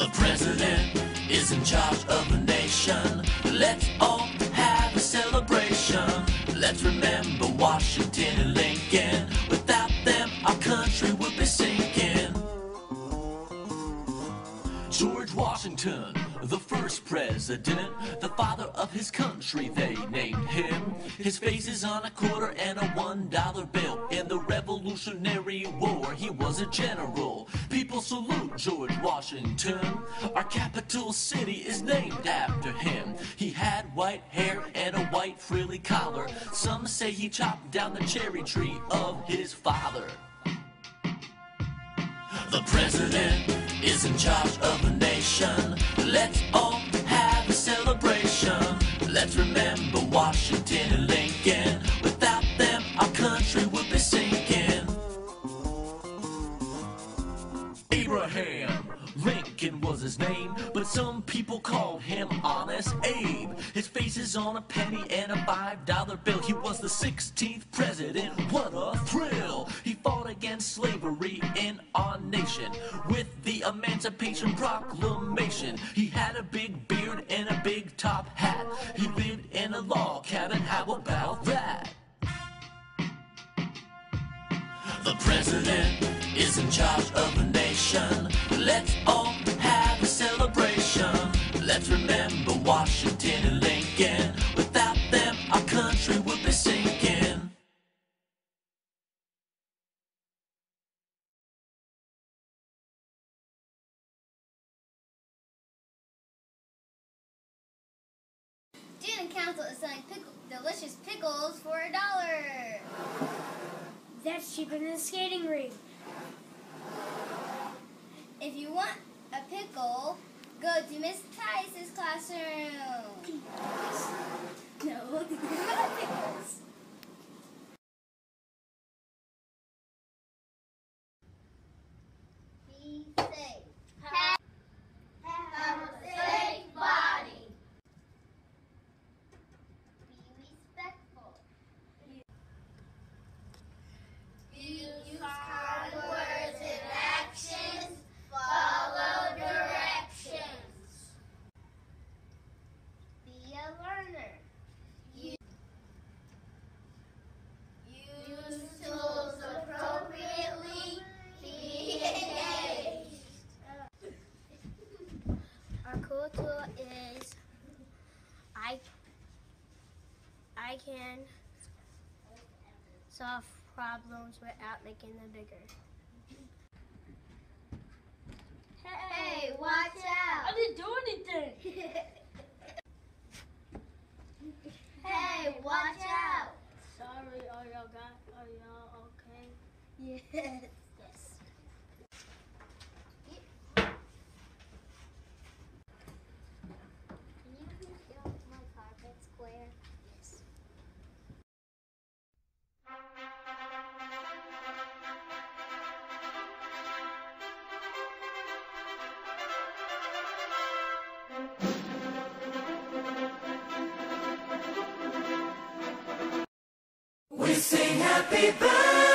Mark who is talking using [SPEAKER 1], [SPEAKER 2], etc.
[SPEAKER 1] The president is in charge of the nation. Let's all have a celebration. Let's remember Washington and Lincoln. Without them, our country would be sinking. George Washington, the first president, the father of his country, they named him. His face is on a quarter and a $1 bill. In the Revolutionary War, he was a general. People salute George Washington. Our capital city is named after him. He had white hair and a white frilly collar. Some say he chopped down the cherry tree of his father. The president is in charge of the nation. Let's all have a celebration. Let's remember Washington and Lincoln. Without them, our country would be sinking. Abraham Lincoln was his name, but some people called him Honest Abe. His face is on a penny and a $5 bill. He was the 16th president, what a thrill! He fought against slavery in our nation with the Emancipation Proclamation. He had a big beard and a big top hat. He lived in a log cabin, how about that? The president is in charge of the nation. Let's all have a celebration. Let's remember Washington and Lincoln. Without them, our country would be sinking.
[SPEAKER 2] Student council is selling delicious pickles for $1.
[SPEAKER 3] That's cheaper than a skating rink.
[SPEAKER 2] If you want a pickle, go to Miss Tice's classroom. No, pickles. Be safe. Have a safe body. Be respectful. Use kind words and actions. Follow directions. Be a learner. Use tools appropriately. Be engaged.
[SPEAKER 3] Our cool tool is I can solve problems without making them bigger.
[SPEAKER 2] Hey, watch out!
[SPEAKER 3] I didn't do anything.
[SPEAKER 2] Hey, watch out!
[SPEAKER 3] Sorry, are y'all okay?
[SPEAKER 2] Yes. Yes. Can you please get off my carpet square? Yes.
[SPEAKER 1] We sing happy birthday.